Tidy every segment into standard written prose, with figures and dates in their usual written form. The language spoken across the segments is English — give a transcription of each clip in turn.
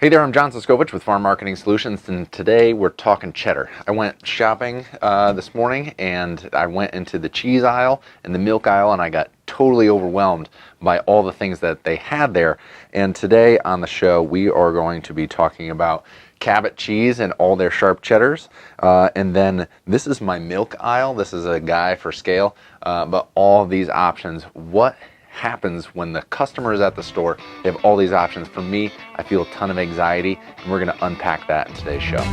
Hey there, I'm John Suscovich with Farm Marketing Solutions, and today we're talking cheddar. I went shopping this morning, and I went into the cheese aisle and the milk aisle, and I got totally overwhelmed by all the things that they had there. And today on the show, we are going to be talking about Cabot Cheese and all their sharp cheddars. And then this is my milk aisle. This is a guy for scale, but all these options. What happens when the customer is at the store? They have all these options. For me, I feel a ton of anxiety, and we're going to unpack that in today's show.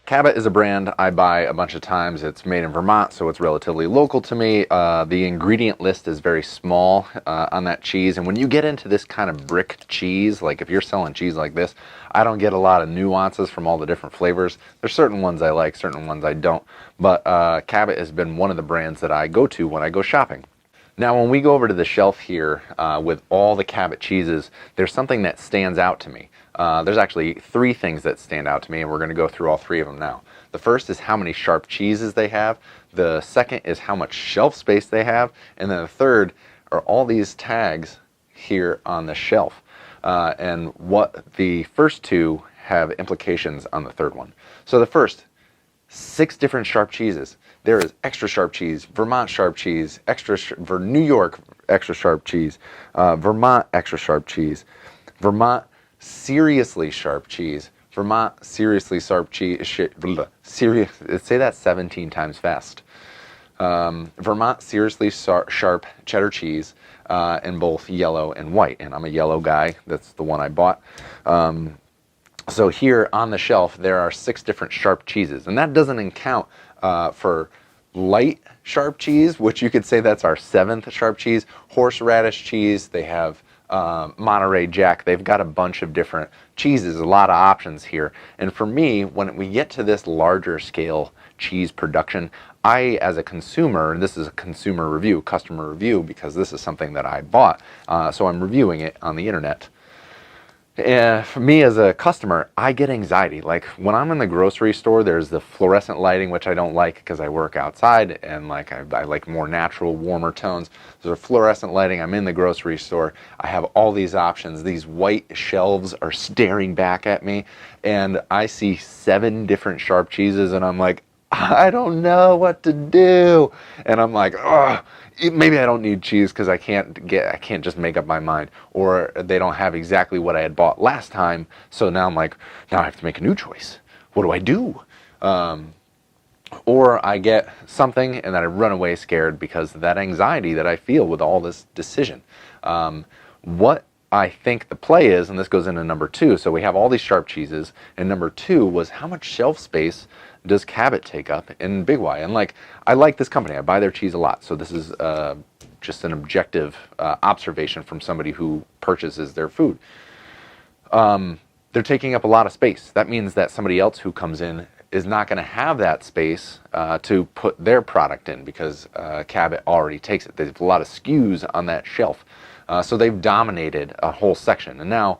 Cabot is a brand I buy a bunch of times. It's made in Vermont, so it's relatively local to me. The ingredient list is very small on that cheese, and when you get into this kind of brick cheese, like if you're selling cheese like this, I don't get a lot of nuances from all the different flavors. There's certain ones I like, certain ones I don't, but Cabot has been one of the brands that I go to when I go shopping. Now, when we go over to the shelf here with all the Cabot cheeses, there's something that stands out to me. There's actually three things that stand out to me, and we're going to go through all three of them now. The first is how many sharp cheeses they have. The second is how much shelf space they have. And then the third are all these tags here on the shelf. And what the first two have implications on the third one. So the first, 6 different sharp cheeses. There is extra sharp cheese, Vermont sharp cheese, for New York extra sharp cheese, Vermont extra sharp cheese, Vermont seriously sharp cheese, Vermont seriously sharp cheese, say that 17 times fast. Vermont seriously sharp cheddar cheese in both yellow and white, and I'm a yellow guy. That's the one I bought. So here on the shelf there are 6 different sharp cheeses, and that doesn't account for light sharp cheese, which you could say that's our 7th sharp cheese. Horseradish cheese, they have Monterey Jack. They've got a bunch of different cheeses, a lot of options here. And for me, when we get to this larger scale cheese production, I, as a consumer, and this is a consumer review, customer review, because this is something that I bought, so I'm reviewing it on the internet. For me as a customer, I get anxiety. Like when I'm in the grocery store, there's the fluorescent lighting, which I don't like because I work outside, and like I like more natural, warmer tones. There's fluorescent lighting. I'm in the grocery store. I have all these options. These white shelves are staring back at me, and I see 7 different sharp cheeses, and I'm like, I don't know what to do. And I'm like, oh, maybe I don't need cheese because I can't just make up my mind, or they don't have exactly what I had bought last time. So now I'm like, now I have to make a new choice. What do I do? Or I get something and then I run away scared because of that anxiety that I feel with all this decision. What I think the play is, and this goes into number 2. So we have all these sharp cheeses, and number 2 was how much shelf space does Cabot take up in Big Y? And like, I like this company. I buy their cheese a lot. So this is just an objective observation from somebody who purchases their food. They're taking up a lot of space. That means that somebody else who comes in is not going to have that space to put their product in, because Cabot already takes it. There's a lot of SKUs on that shelf. So they've dominated a whole section. And now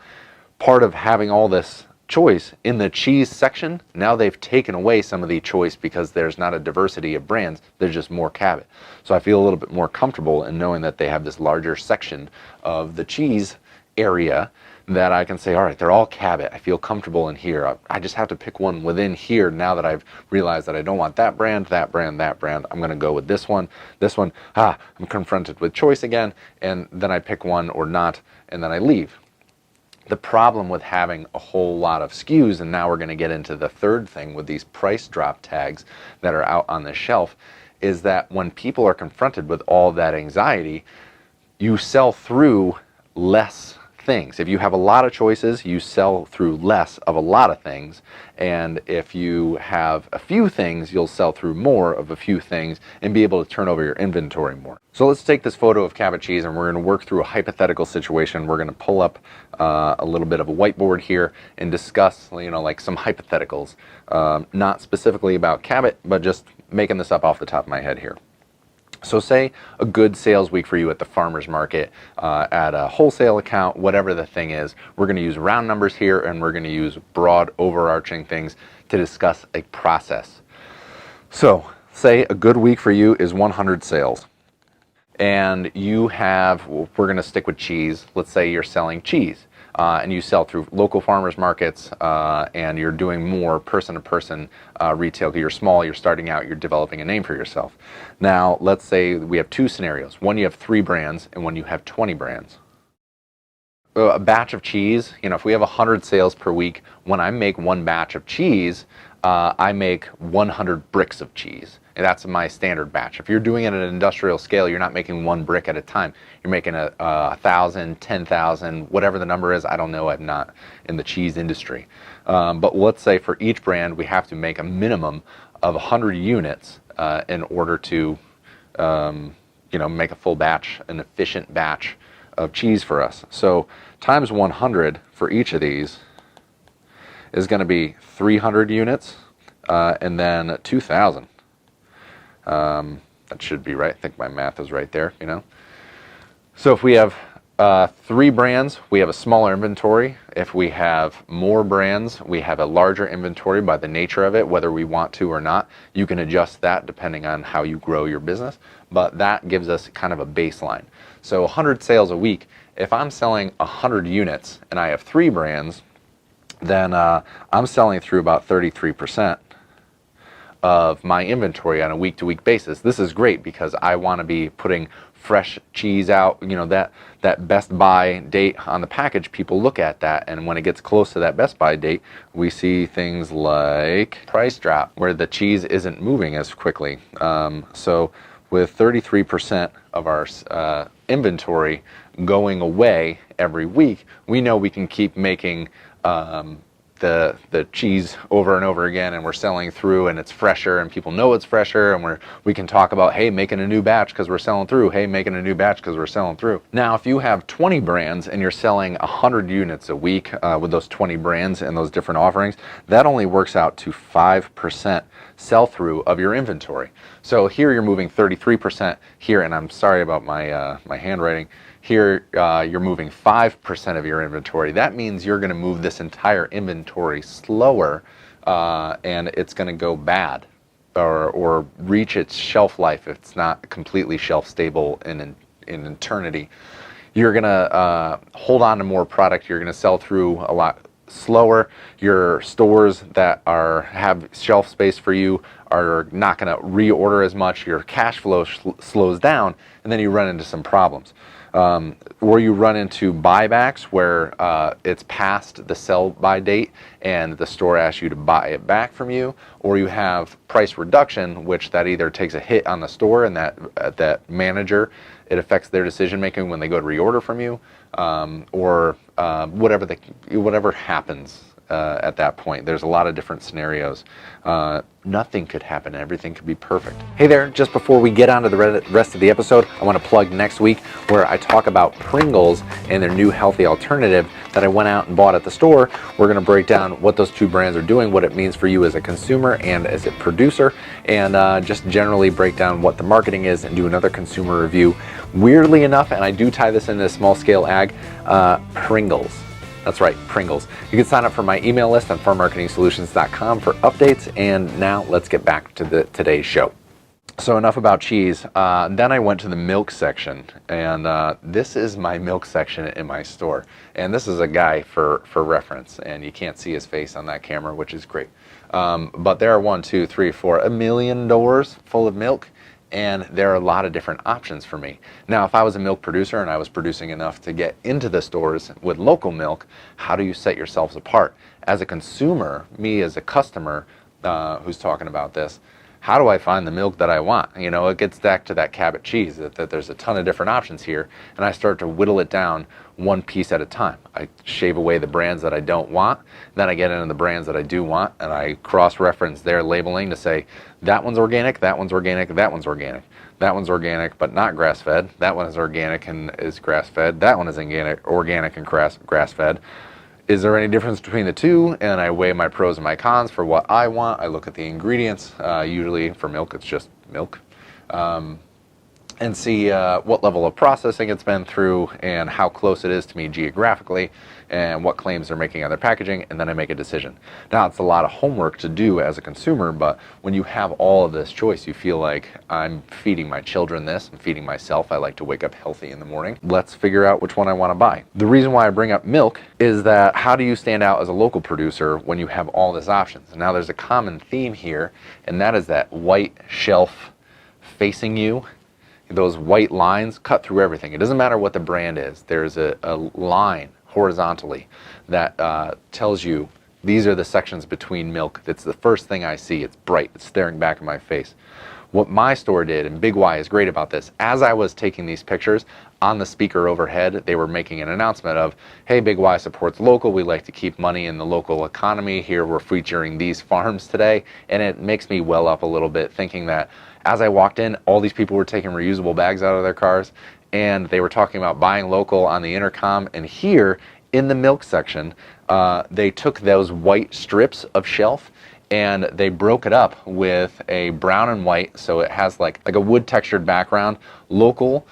part of having all this choice in the cheese section, now they've taken away some of the choice because there's not a diversity of brands. There's just more Cabot. So I feel a little bit more comfortable in knowing that they have this larger section of the cheese area that I can say, all right, they're all Cabot. I feel comfortable in here. I just have to pick one within here now that I've realized that I don't want that brand, that brand, that brand. I'm going to go with this one, this one. I'm confronted with choice again, and then I pick one or not, and then I leave. The problem with having a whole lot of SKUs, and now we're going to get into the third thing with these price drop tags that are out on the shelf, is that when people are confronted with all that anxiety, you sell through less things. If you have a lot of choices, you sell through less of a lot of things, and if you have a few things, you'll sell through more of a few things and be able to turn over your inventory more. So let's take this photo of Cabot cheese, and we're going to work through a hypothetical situation. We're going to pull up a little bit of a whiteboard here and discuss, like some hypotheticals, not specifically about Cabot, but just making this up off the top of my head here. So say a good sales week for you at the farmer's market, at a wholesale account, whatever the thing is. We're going to use round numbers here, and we're going to use broad overarching things to discuss a process. So say a good week for you is 100 sales. And you have, we're going to stick with cheese. Let's say you're selling cheese. And you sell through local farmers markets, and you're doing more person-to-person retail. You're small, you're starting out, you're developing a name for yourself. Now, let's say we have two scenarios. One, you have 3 brands, and one, you have 20 brands. A batch of cheese, if we have 100 sales per week, when I make one batch of cheese, I make 100 bricks of cheese. And that's my standard batch. If you're doing it at an industrial scale, you're not making one brick at a time. You're making 1,000, 10,000, whatever the number is. I don't know. I'm not in the cheese industry. But let's say for each brand, we have to make a minimum of 100 units in order to, make a full batch, an efficient batch of cheese for us. So times 100 for each of these is going to be 300 units, and then 2,000. That should be right. I think my math is right there, So if we have 3 brands, we have a smaller inventory. If we have more brands, we have a larger inventory by the nature of it, whether we want to or not. You can adjust that depending on how you grow your business, but that gives us kind of a baseline. So 100 sales a week, if I'm selling 100 units and I have 3 brands, then I'm selling through about 33% of my inventory on a week-to-week basis. This is great because I want to be putting fresh cheese out. That Best Buy date on the package, people look at that, and when it gets close to that Best Buy date, we see things like price drop where the cheese isn't moving as quickly. So with 33% of our inventory going away every week, we know we can keep making the cheese over and over again, and we're selling through, and it's fresher, and people know it's fresher, and we can talk about, hey, making a new batch because we're selling through. Hey, making a new batch because we're selling through. Now, if you have 20 brands and you're selling 100 units a week with those 20 brands and those different offerings, that only works out to 5% sell-through of your inventory. So here you're moving 33% here, and I'm sorry about my handwriting. Here, you're moving 5% of your inventory. That means you're going to move this entire inventory slower, and it's going to go bad or reach its shelf life if it's not completely shelf stable in eternity. You're going to hold on to more product. You're going to sell through a lot slower. Your stores that have shelf space for you are not going to reorder as much. Your cash flow slows down, and then you run into some problems. Or you run into buybacks where it's past the sell-by date and the store asks you to buy it back from you, or you have price reduction, which that either takes a hit on the store and that manager, it affects their decision making when they go to reorder from you, or whatever happens at that point. There's a lot of different scenarios. Nothing could happen. Everything could be perfect. Hey there, just before we get on to the rest of the episode, I want to plug next week where I talk about Pringles and their new healthy alternative that I went out and bought at the store. We're going to break down what those 2 brands are doing, what it means for you as a consumer and as a producer, and just generally break down what the marketing is and do another consumer review. Weirdly enough, and I do tie this into small scale ag, Pringles. That's right, Pringles. You can sign up for my email list on farmmarketingsolutions.com for updates. And now let's get back to today's show. So enough about cheese. Then I went to the milk section, and this is my milk section in my store. And this is a guy for reference, and you can't see his face on that camera, which is great. But there are 1, 2, 3, 4, a million doors full of milk. And there are a lot of different options for me. Now, if I was a milk producer and I was producing enough to get into the stores with local milk, how do you set yourselves apart? As a consumer, me as a customer who's talking about this, how do I find the milk that I want? It gets back to that Cabot cheese, that there's a ton of different options here, and I start to whittle it down one piece at a time. I shave away the brands that I don't want, then I get into the brands that I do want, and I cross-reference their labeling to say, that one's organic, that one's organic, that one's organic. That one's organic but not grass-fed. That one is organic and is grass-fed. That one is organic and grass-fed. Is there any difference between the two? And I weigh my pros and my cons for what I want. I look at the ingredients. Usually for milk, it's just milk. and see what level of processing it's been through and how close it is to me geographically and what claims they're making on their packaging, and then I make a decision. Now, it's a lot of homework to do as a consumer, but when you have all of this choice, you feel like I'm feeding my children this, I'm feeding myself. I like to wake up healthy in the morning. Let's figure out which one I want to buy. The reason why I bring up milk is that how do you stand out as a local producer when you have all these options? Now, there's a common theme here, and that is that white shelf facing you. Those white lines cut through everything. It doesn't matter what the brand is. There's a line horizontally that tells you these are the sections between milk. That's the first thing I see. It's bright. It's staring back in my face. What my store did, and Big Y is great about this, as I was taking these pictures, on the speaker overhead, they were making an announcement of, hey, Big Y supports local. We like to keep money in the local economy. Here we're featuring these farms today. And it makes me well up a little bit thinking that as I walked in, all these people were taking reusable bags out of their cars, and they were talking about buying local on the intercom. And here in the milk section, they took those white strips of shelf and they broke it up with a brown and white, so it has like a wood textured background, local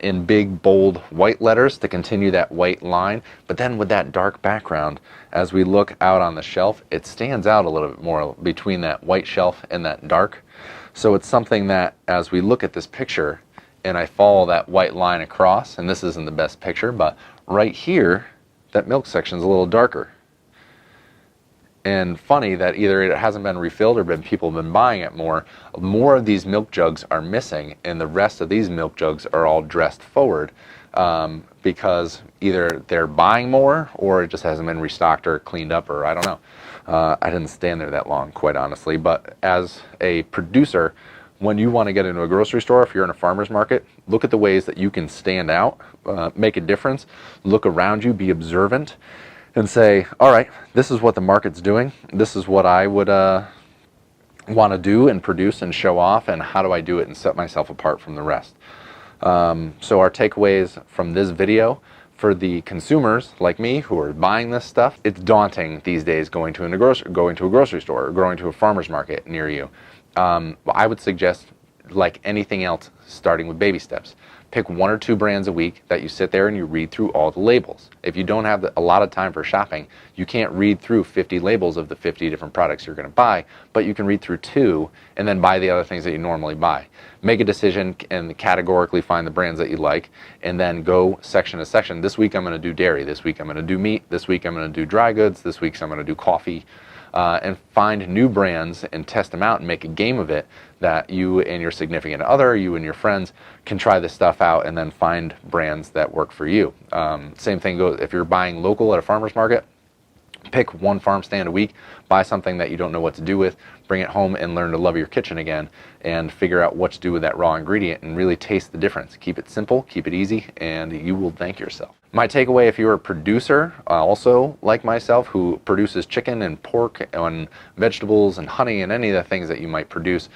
in big bold white letters to continue that white line. But then with that dark background, as we look out on the shelf, it stands out a little bit more between that white shelf and that dark. So it's something that as we look at this picture and I follow that white line across, and this isn't the best picture, but right here, that milk section is a little darker. And funny that either it hasn't been refilled or people have been buying it more. More of these milk jugs are missing, and the rest of these milk jugs are all dressed forward because either they're buying more or it just hasn't been restocked or cleaned up, or I don't know. I didn't stand there that long, quite honestly. But as a producer, when you want to get into a grocery store, if you're in a farmer's market, look at the ways that you can stand out, make a difference, look around you, be observant, and say, all right, this is what the market's doing. This is what I would want to do and produce and show off, and how do I do it and set myself apart from the rest. So our takeaways from this video: for the consumers like me who are buying this stuff, it's daunting these days going to a grocery store or going to a farmer's market near you. I would suggest, like anything else, starting with baby steps. Pick 1 or 2 brands a week that you sit there and you read through all the labels. If you don't have a lot of time for shopping, you can't read through 50 labels of the 50 different products you're going to buy, but you can read through 2 and then buy the other things that you normally buy. Make a decision and categorically find the brands that you like, and then go section to section. This week I'm going to do dairy. This week I'm going to do meat. This week I'm going to do dry goods. This week I'm going to do coffee. And find new brands and test them out and make a game of it, that you and your significant other, you and your friends can try this stuff out and then find brands that work for you. Same thing goes if you're buying local at a farmer's market. Pick 1 farm stand a week, buy something that you don't know what to do with, bring it home and learn to love your kitchen again, and figure out what to do with that raw ingredient and really taste the difference. Keep it simple, keep it easy, and you will thank yourself. My takeaway, if you're a producer, also like myself, who produces chicken and pork and vegetables and honey and any of the things that you might produce,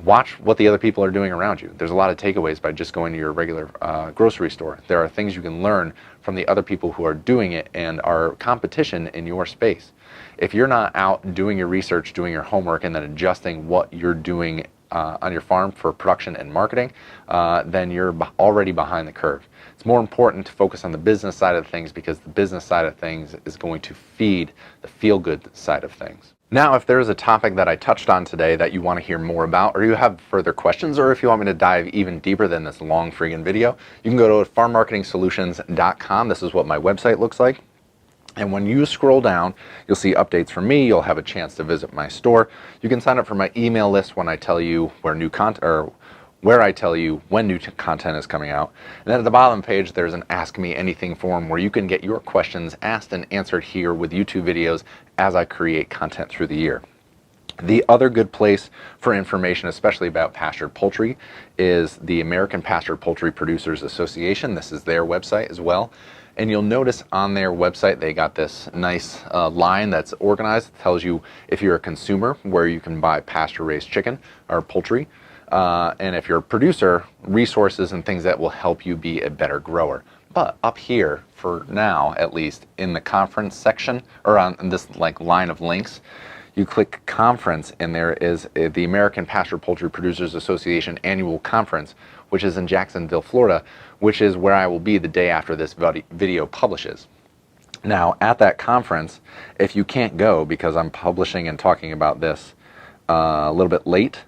watch what the other people are doing around you. There's a lot of takeaways by just going to your regular grocery store. There are things you can learn from the other people who are doing it and are competition in your space. If you're not out doing your research, doing your homework, and then adjusting what you're doing on your farm for production and marketing, then you're already behind the curve. It's more important to focus on the business side of things, because the business side of things is going to feed the feel-good side of things. Now, if there's a topic that I touched on today that you want to hear more about, or you have further questions, or if you want me to dive even deeper than this long friggin' video, you can go to farmmarketingsolutions.com. This is what my website looks like. And when you scroll down, you'll see updates from me. You'll have a chance to visit my store. You can sign up for my email list when I tell you where I tell you when new content is coming out. And then at the bottom of the page, there's an Ask Me Anything form where you can get your questions asked and answered here with YouTube videos as I create content through the year. The other good place for information, especially about pastured poultry, is the American Pastured Poultry Producers Association. This is their website as well. And you'll notice on their website, they got this nice line that's organized. It tells you, if you're a consumer, where you can buy pasture-raised chicken or poultry. And if you're a producer, resources and things that will help you be a better grower. But up here, for now at least, in the conference section, or on this line of links, you click conference, and there is the American Pastured Poultry Producers Association annual conference, which is in Jacksonville, Florida, which is where I will be the day after this video publishes. Now, at that conference, if you can't go because I'm publishing and talking about this a little bit late,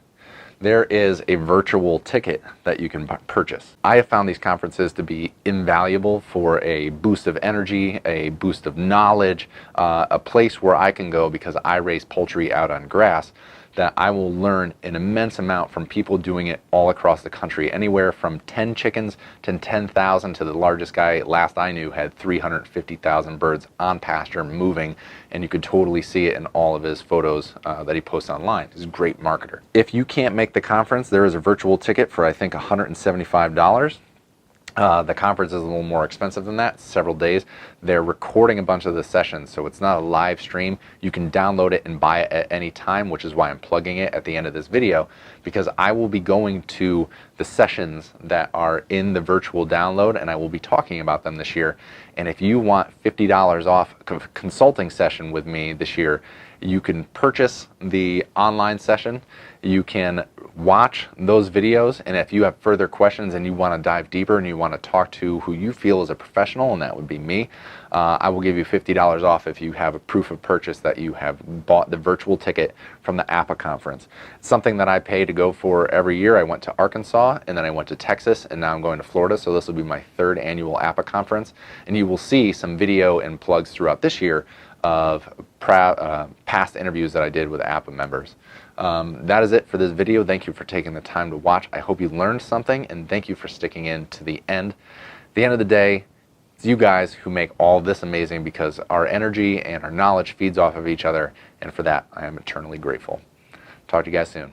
there is a virtual ticket that you can purchase. I have found these conferences to be invaluable for a boost of energy, a boost of knowledge, a place where I can go because I raise poultry out on grass, that I will learn an immense amount from people doing it all across the country, anywhere from 10 chickens to 10,000 to the largest guy, last I knew, had 350,000 birds on pasture moving, and you could totally see it in all of his photos that he posts online. He's a great marketer. If you can't make the conference, there is a virtual ticket for I think $175. The conference is a little more expensive than that, several days. They're recording a bunch of the sessions, so it's not a live stream. You can download it and buy it at any time, which is why I'm plugging it at the end of this video, because I will be going to the sessions that are in the virtual download, and I will be talking about them this year. And if you want $50 off a consulting session with me this year, you can purchase the online session. You can watch those videos, and if you have further questions and you want to dive deeper and you want to talk to who you feel is a professional, and that would be me, I will give you $50 off if you have a proof of purchase that you have bought the virtual ticket from the APA conference. It's something that I pay to go for every year. I went to Arkansas, and then I went to Texas, and now I'm going to Florida, so this will be my 3rd annual APA conference, and you will see some video and plugs throughout this year of past interviews that I did with APA members. That is it for this video. Thank you for taking the time to watch. I hope you learned something, and thank you for sticking in to the end. At the end of the day, it's you guys who make all this amazing, because our energy and our knowledge feeds off of each other, and for that I am eternally grateful. Talk to you guys soon.